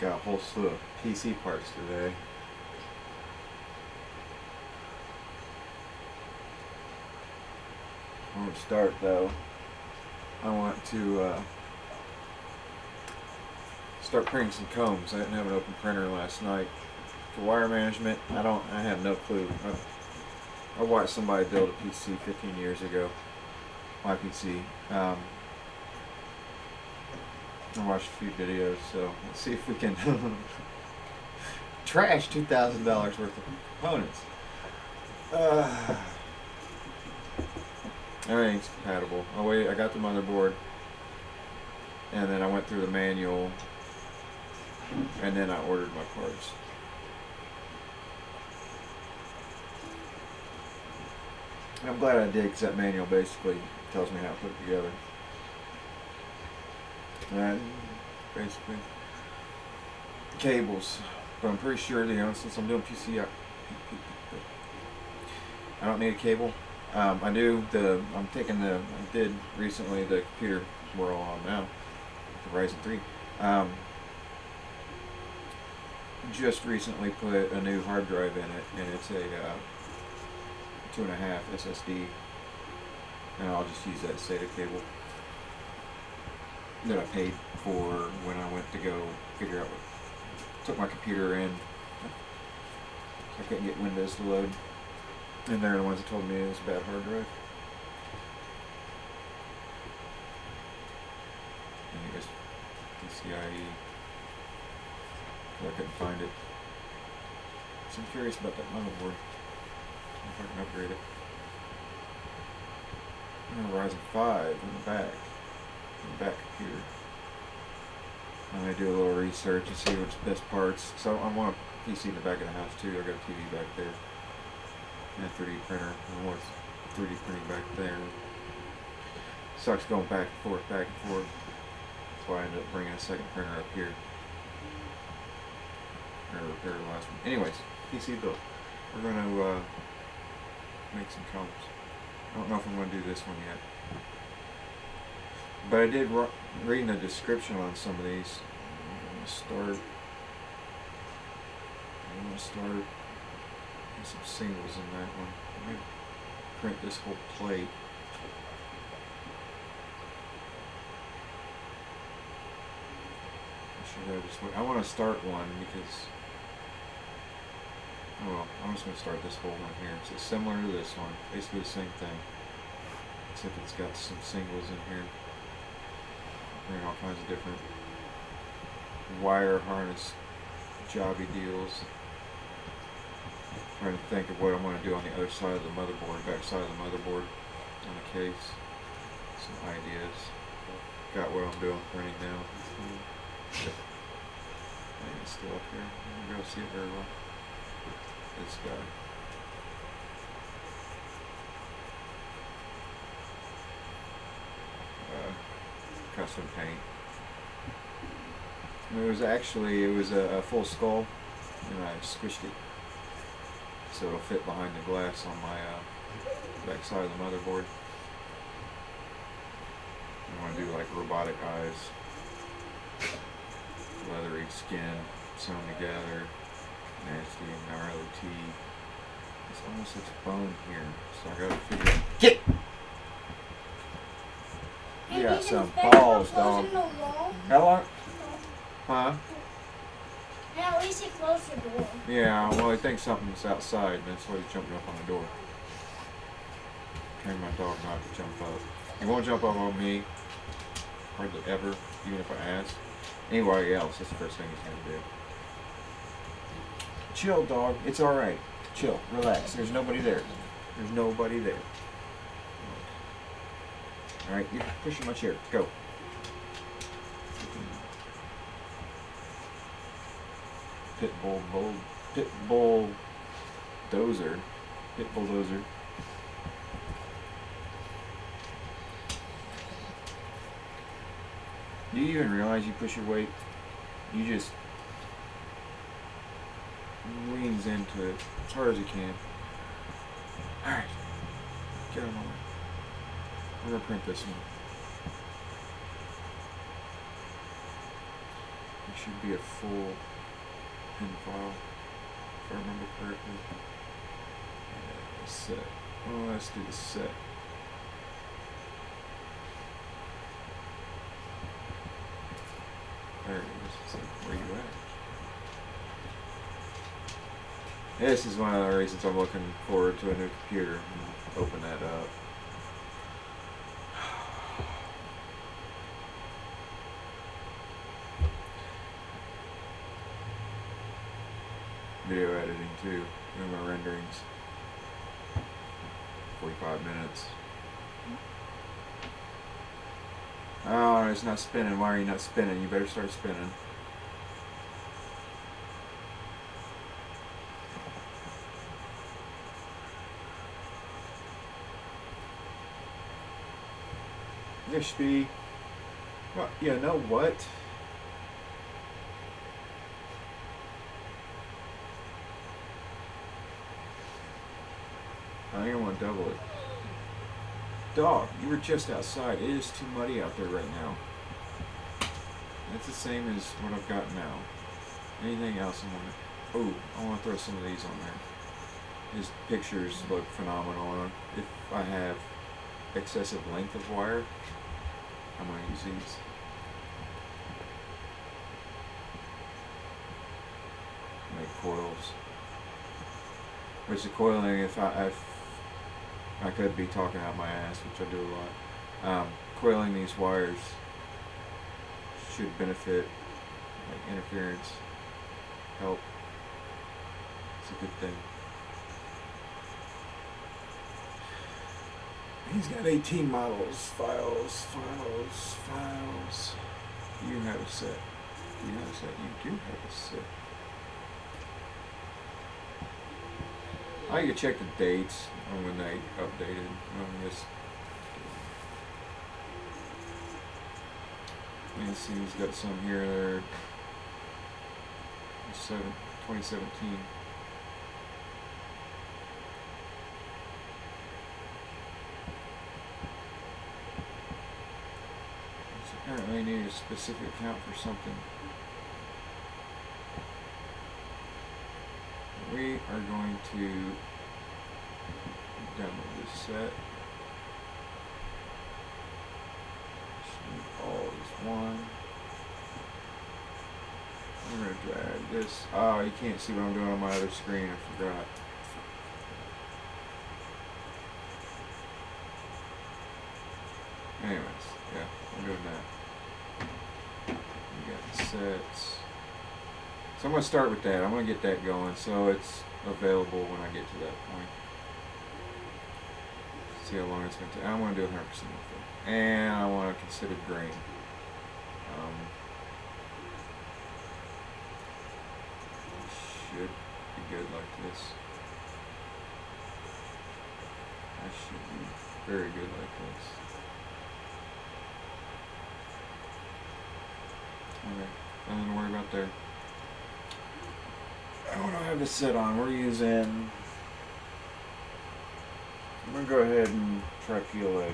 Got a whole slew of PC parts today. I won't start though. I want to start printing some combs. I didn't have an open printer last night. For wire management, I have no clue. I watched somebody build a PC 15 years ago. My PC. I watched a few videos, so let's see if we can trash $2,000 worth of components. Everything's compatible. I got the motherboard, and then I went through the manual, and then I ordered my parts. I'm glad I did, because that manual basically tells me how to put it together. And basically cables, but I'm pretty sure since I'm doing PC, I don't need a cable. I did recently the computer we're all on now, the Ryzen 3. Just recently put a new hard drive in it, and it's a 2.5 SSD, and I'll just use that SATA cable that I paid for when I went to go figure out took my computer in. I couldn't get Windows to load, and they're the ones that told me it was a bad hard drive. And it was PCIe. I couldn't find it. So I'm curious about that motherboard. If I can upgrade it. I'm on Ryzen 5 in the back computer. I'm going to do a little research and see what's best parts. So I want a PC in the back of the house too. I got a TV back there. And a 3D printer. I want 3D printing back there. Sucks going back and forth. That's why I ended up bringing a second printer up here. Or repair the last one. Anyways, PC built. We're going to make some combs. I don't know if I'm going to do this one yet. But I did read the description on some of these. I'm going to start with some singles in that one. I'm going to print this whole plate. I want to start one because, I'm just going to start this whole one here. So it's similar to this one, basically the same thing, except it's got some singles in here. Bring all kinds of different wire harness jobby deals. Trying to think of what I'm going to do on the other side of the motherboard, back side of the motherboard on the case. Some ideas. Got what I'm doing printing now. It's still up here. I'm going to see it very well. This guy. Custom paint. It was a full skull, and I squished it so it'll fit behind the glass on my back side of the motherboard. I want to do like robotic eyes, leathery skin sewn together, nasty gnarly teeth. It's almost like a bone here, so I gotta figure out. Get! You got some balls, dog. How long? Huh? Now at least he closed the door. Yeah, well, he thinks something's outside, and that's why he's jumping up on the door. Train my dog not to jump up. He won't jump up on me, hardly ever, even if I ask. Anybody else, that's the first thing he's gonna do. Chill, dog. It's alright. Chill. Relax. There's nobody there. There's nobody there. Alright, you're pushing my chair. Go. Pitbull dozer. Do you even realize you push your weight? You just leans into it as hard as you can. Alright. Get on my way. We're going to print this one. Make should be a full pin file, if I remember correctly. Set. Oh, let's do the set. There it is. It's like, where you at? This is one of the reasons I'm looking forward to a new computer. Open that up. Video editing too. Doing my renderings. 45 minutes. Oh, it's not spinning. Why are you not spinning? You better start spinning. There should be. Well, you know what? I think I want to double it. Dog, you were just outside. It is too muddy out there right now. That's the same as what I've got now. Anything else I want to... Oh, I want to throw some of these on there. His pictures look phenomenal. If I have excessive length of wire, I'm going to use these. Make coils. Which the coiling, if I could be talking out my ass, which I do a lot. Coiling these wires should benefit, like interference, help. It's a good thing. He's got 18 models, files. You have a set. You have a set. You do have a set. I can check the dates on when they updated on this. You see he's got some here that are 2017. So apparently I need a specific account for something. We are going to download this set. All is one. I'm going to drag this. Oh, you can't see what I'm doing on my other screen. I forgot. Anyways, yeah, I'm doing that. We got the sets. So I'm going to start with that. I'm going to get that going so it's available when I get to that point. See how long it's going to take. I want to do 100% of it. And I want to consider grain. Should be good like this. I should be very good like this. Okay, nothing to worry about there. I want to have this set on. We're using... I'm going to go ahead and try PLA.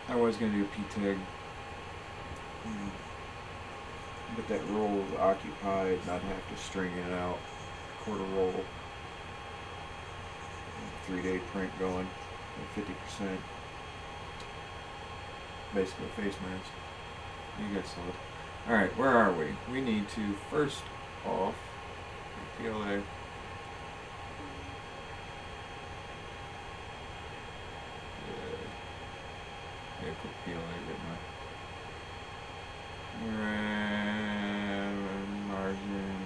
I was going to do PTEG. But that roll is occupied, not have to string it out. Quarter roll. 3-day print going at 50%. Basically a face mask. You guys saw it. Alright, where are we? We need to first off PLA. Yeah, put PLA, didn't I? Margin.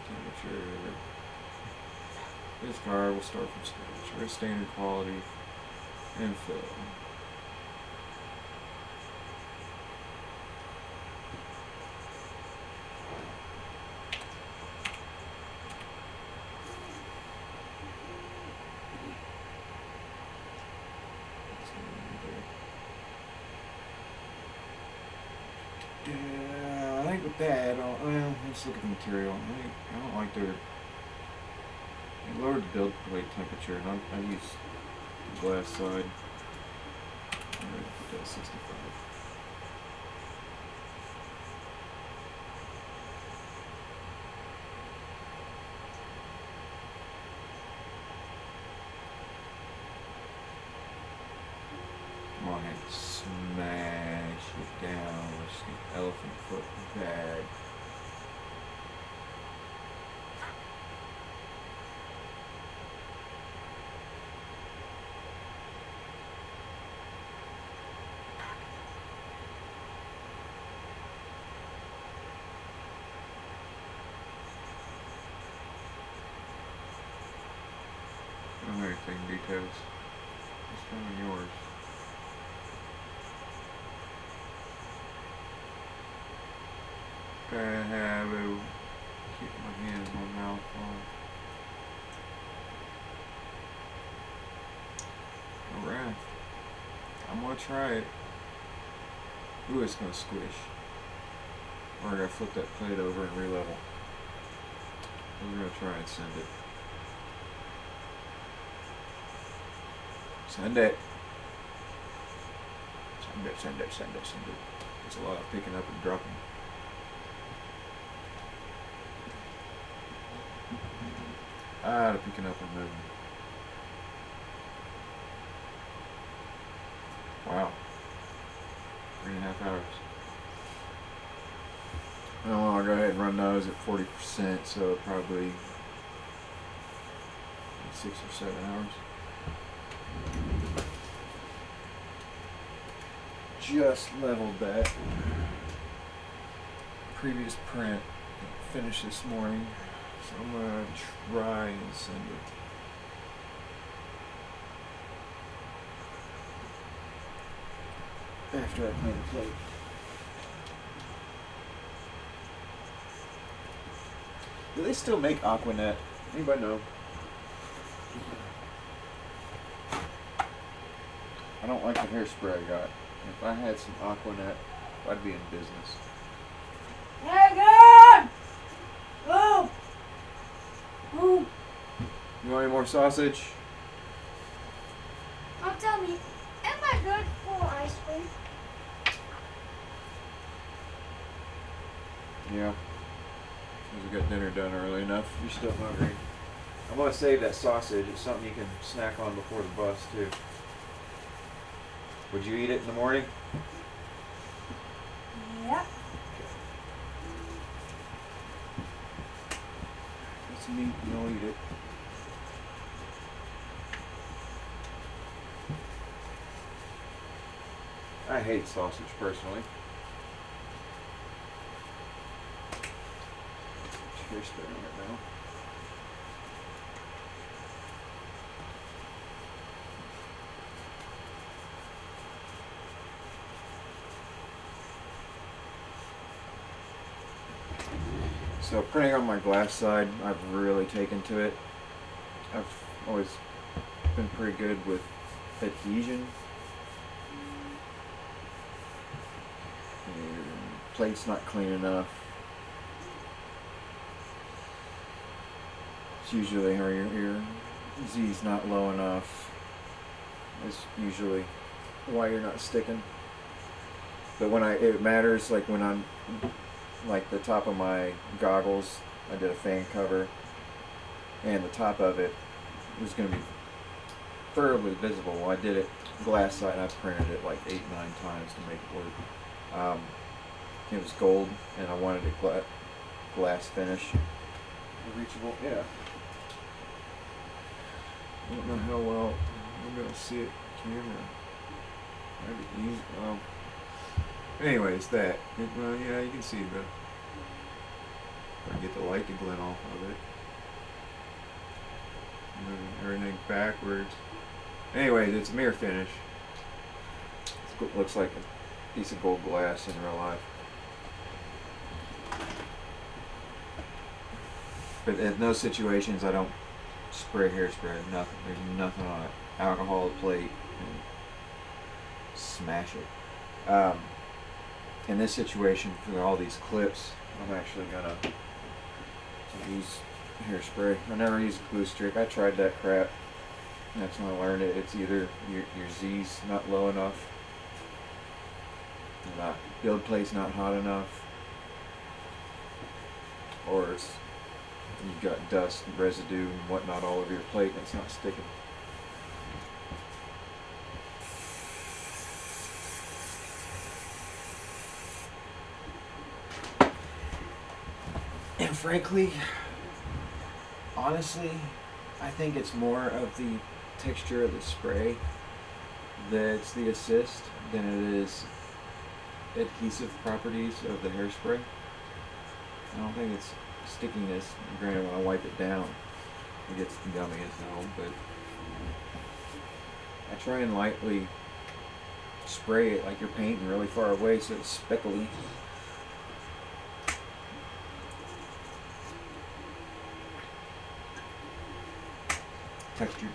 Temperature. This card will start from scratch. Very standard quality and fill. Yeah, I think with that, well, let's look at the material. I don't like their lowered the build plate temperature, and I use the glass side. I'm going to put that at 65. Come on, and smash it down with the elephant foot bag. I don't know anything details. It's one of yours. I have a keep my hand in my mouth on. Alright. I'm gonna try it. Ooh, it's gonna squish. Or I gotta flip that plate over and re-level. We're gonna try and send it. Send it. Send it, send it, send it, send it. There's a lot of picking up and dropping. The picking up and moving. Wow. 3.5 hours. Well, I'll go ahead and run those at 40%, so probably 6 or 7 hours. Just leveled that previous print finished this morning, so I'm gonna try and send it. After I clean the plate. Do they still make Aquanet? Anybody know? I don't like the hairspray I got. If I had some Aquanet, I'd be in business. Megan! Move! Move! You want any more sausage? Now tell me, am I good for ice cream? Yeah. Because we got dinner done early enough. You're still hungry. I'm going to save that sausage. It's something you can snack on before the bus, too. Would you eat it in the morning? Yep. It's meat, you'll eat it. I hate sausage personally. Hairspray on it now. So printing on my glass side, I've really taken to it. I've always been pretty good with adhesion. Your plate's not clean enough. It's usually, or your Z's not low enough. It's usually why you're not sticking. But when it matters, like when I'm, like the top of my goggles, I did a fan cover, and the top of it was going to be thoroughly visible. Well, I did it glass side. I printed it like 8-9 times to make it work. It was gold, and I wanted it glass finish. Reachable, yeah. I don't know how well I'm going to see it on camera. Maybe easy. Anyways, that. Well, yeah, you can see the. I get the light to glint off of it. Moving everything backwards. Anyways, it's mirror finish. It looks like a piece of gold glass in real life. But in those situations, I don't spray hairspray. Nothing. There's nothing on it. Alcohol plate and smash it. In this situation, for all these clips, I'm actually gonna use hairspray. I never used glue stick. I tried that crap. That's when I learned it. It's either your Z's not low enough, not build plate's not hot enough, or it's you've got dust and residue and whatnot all over your plate and it's not sticking. And frankly, honestly, I think it's more of the texture of the spray that's the assist than it is adhesive properties of the hairspray. I don't think it's stickiness. Granted, when I wipe it down, it gets gummy as hell, but I try and lightly spray it like you're painting really far away so it's speckly. Textured.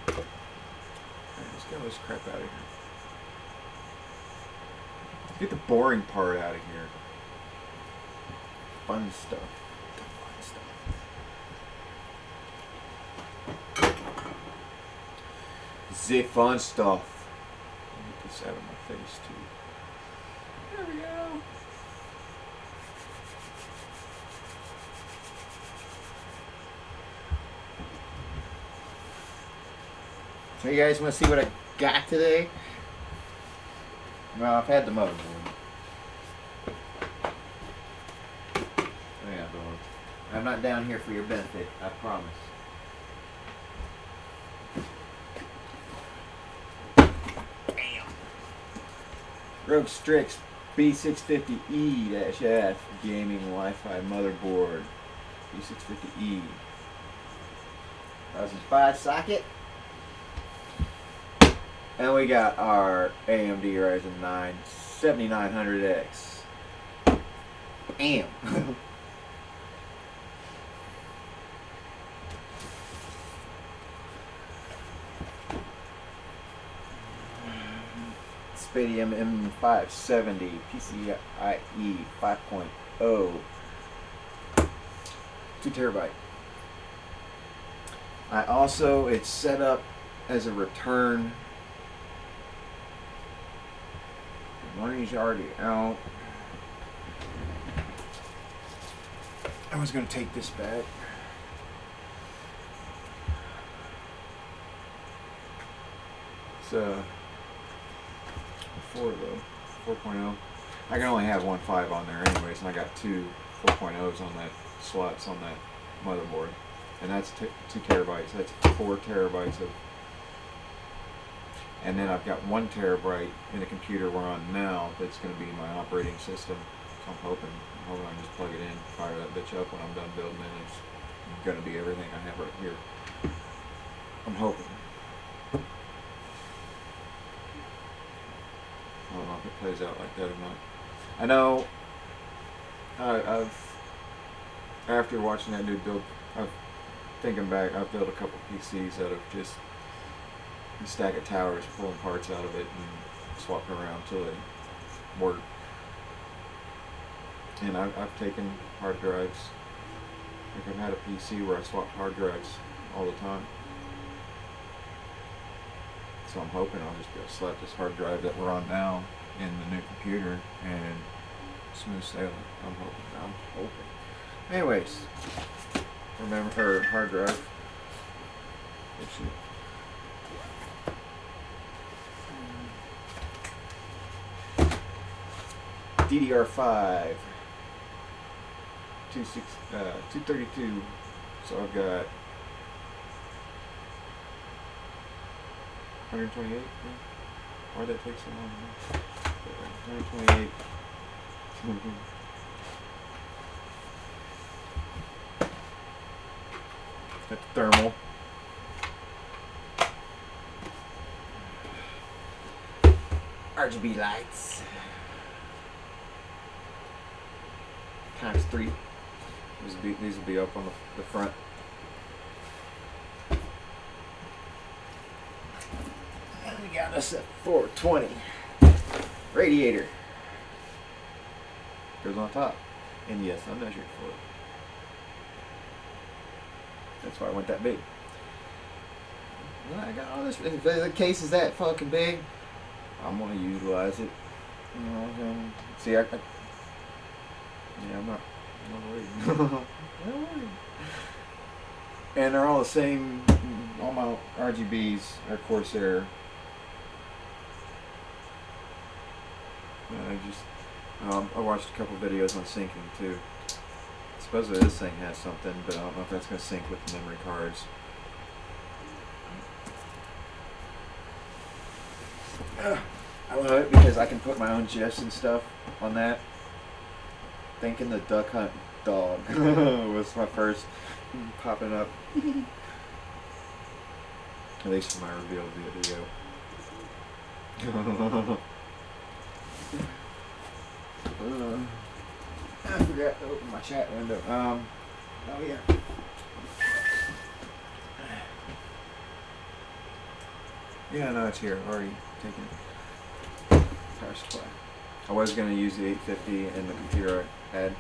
Alright, let's get all this crap out of here. Get the boring part out of here. Fun stuff. The fun stuff. Get this out of my face too. There we go. So you guys want to see what I got today? Well, I've had the motherboard. Yeah, I'm not down here for your benefit, I promise. Bam! Rogue Strix B650E-F gaming Wi-Fi motherboard. B650E. 1005 socket. And we got our AMD Ryzen 9 7900X. Bam! Spadium M570 PCIe 5.0 2 terabyte. It's set up as a return. Money's already out. I was going to take this back. It's 4 though, 4.0. I can only have one 5 on there anyways, and I got two 4.0s on that slots on that motherboard, and that's 2 terabytes. That's 4 terabytes of. And then I've got 1 terabyte in the computer we're on now that's going to be my operating system. So I'm hoping I can just plug it in, fire that bitch up when I'm done building it. It's going to be everything I have right here. I'm hoping. I don't know if it plays out like that or not. I know after watching that dude build, thinking back, I've built a couple PCs out of just a stack of towers, pulling parts out of it and swapping around till they work. And I've taken hard drives. Like I've had a PC where I swapped hard drives all the time. So I'm hoping I'll just be able to slap this hard drive that we're on now in the new computer and smooth sailing. I'm hoping. Anyways, remember her hard drive. DDR5 232. So I've got 128. Why'd that take so long? 128. Got the thermal. RGB lights. ×3. These will be up on the front. And we got us a 420 radiator. Goes on top. And yes, I measured for it. That's why I went that big. Well, I got all this. If the case is that fucking big, I'm gonna utilize it. You know, see, yeah, I'm not worried. Not worried. And they're all the same. All my RGBs are Corsair. I watched a couple videos on syncing too. Supposedly this thing has something, but I don't know if that's going to sync with the memory cards. I love it because I can put my own GIFs and stuff on that. Thinking the Duck Hunt dog was my first popping up. At least for my reveal video. I forgot to open my chat window. Oh yeah. Yeah, no, it's here. Already taken it. Power supply. I was gonna use the 850 in the computer I had.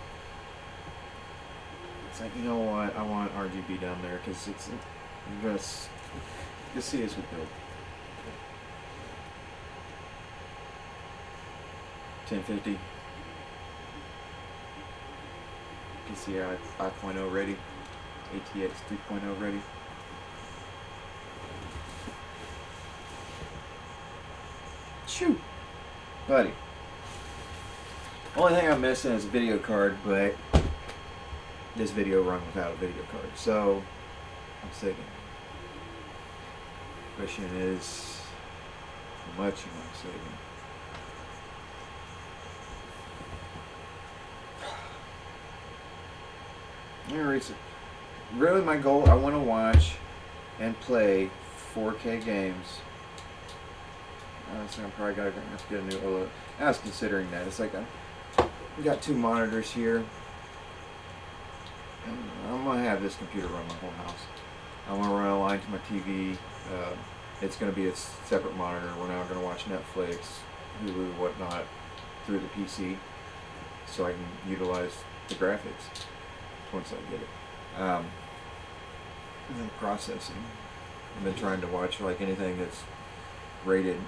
It's like, you know what? I want RGB down there because it's just. You'll see as we build. 1050. PCI 5.0 ready. ATX 3.0 ready. Shoot, buddy. Only thing I'm missing is a video card, but this video run without a video card. So I'm thinking. Question is, how much am I saving? Really, my goal, I want to watch and play 4K games. So I'm probably going to have to get a new OLED. I was considering that. It's like we got 2 monitors here. I'm going to have this computer run my whole house. I'm going to run a line to my TV. It's going to be a separate monitor. We're now going to watch Netflix, Hulu, whatnot through the PC, so I can utilize the graphics once I get it. And then processing. I've been trying to watch like anything that's rated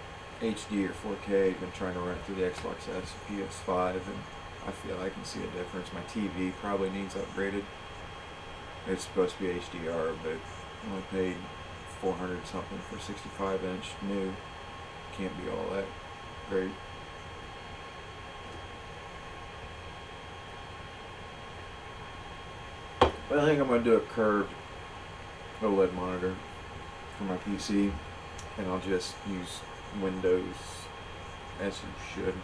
HD or 4K. I've been trying to run it through the Xbox S, PS5, and I feel I can see a difference. My TV probably needs upgraded. It's supposed to be HDR, but I only paid 400 something for 65-inch new. Can't be all that great. But I think I'm going to do a curved OLED monitor for my PC, and I'll just use Windows as you should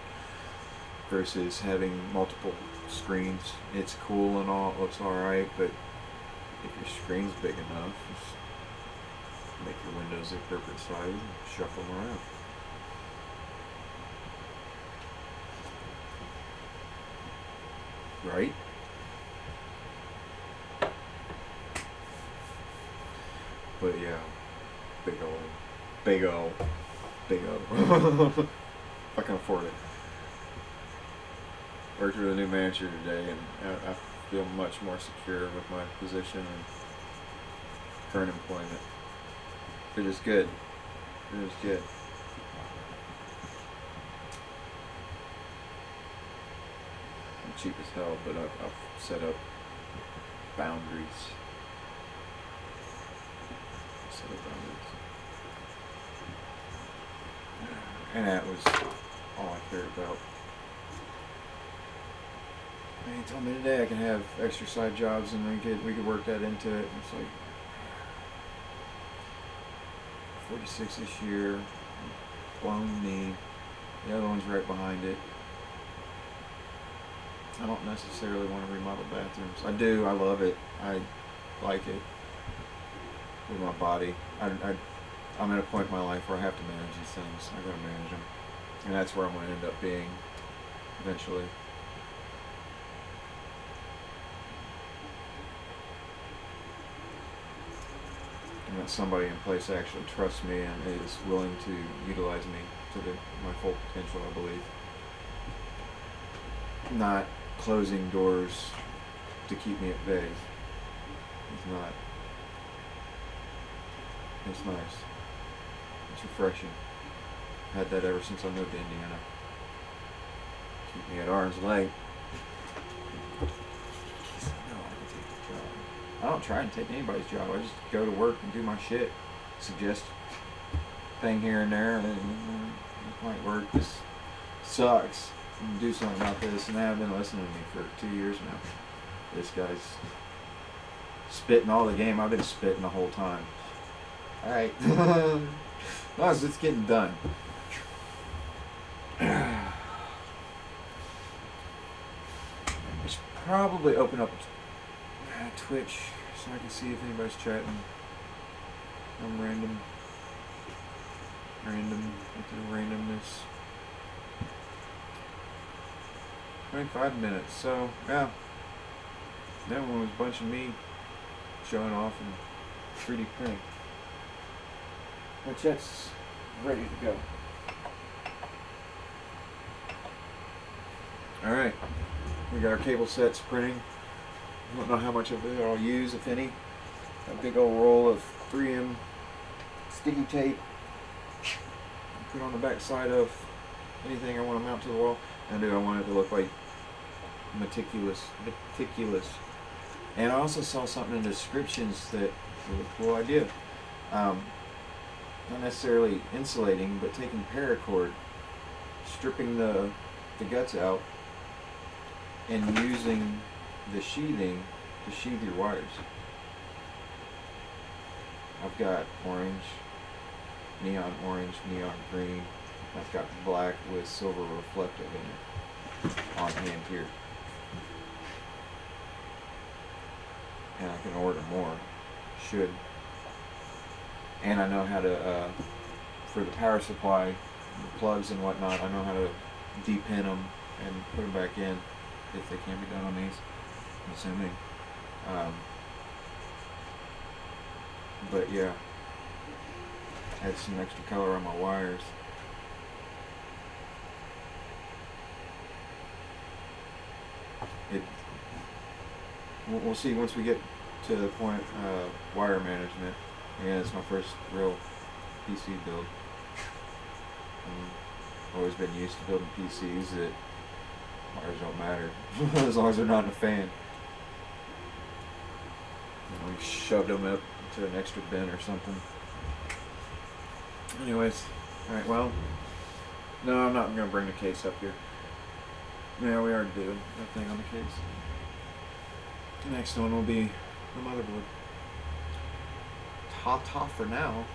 versus having multiple screens. It's cool and all, it looks alright, but if your screen's big enough, just make your windows the appropriate size and shuffle them around. Right? But yeah, big old. If I can afford it. Worked with a new manager today, and I feel much more secure with my position and current employment. It is good. It is good. I'm cheap as hell, but I've set up boundaries. And that was all I cared about. And he told me today I can have extra side jobs and we could work that into it. And it's like 46 this year, blown knee. The other one's right behind it. I don't necessarily want to remodel bathrooms. I do. I love it. I like it. With my body, I'm at a point in my life where I have to manage these things. I gotta manage them, and that's where I'm gonna end up being eventually. And that somebody in place actually trusts me and is willing to utilize me to my full potential, I believe. Not closing doors to keep me at bay. It's not. It's nice. It's refreshing. Had that ever since I moved to Indiana. Keep me at arm's length. No, I can take the job. I don't try and take anybody's job. I just go to work and do my shit. Suggest thing here and there, and it might work. This sucks. Do something about this, and they have been listening to me for 2 years now. This guy's spitting all the game. I've been spitting the whole time. All right, as it's getting done. I should probably open up Twitch so I can see if anybody's chatting. Some random randomness. 25 minutes, so yeah. That one was a bunch of me showing off in 3D printing. My chat's ready to go. Alright, we got our cable sets printing. I don't know how much of it I'll use, if any. A big old roll of 3M sticky tape. Put on the back side of anything I want to mount to the wall. And I want it to look like meticulous. And I also saw something in the descriptions that was a cool idea. Not necessarily insulating, but taking paracord, stripping the guts out, and using the sheathing to sheathe your wires. I've got orange, neon green. I've got black with silver reflective in it on hand here. And I can order more. Should. And I know how to, for the power supply, the plugs and whatnot, I know how to depin them and put them back in if they can be done on these, I'm assuming. But yeah, add some extra color on my wires. We'll see once we get to the point wire management. Yeah, it's my first real PC build. Always been used to building PCs that wires don't matter as long as they're not in a fan. We shoved them up into an extra bin or something. Anyways, alright, well, no, I'm not going to bring the case up here. Yeah, we already did that thing on the case. The next one will be the motherboard. Ta-ta for now.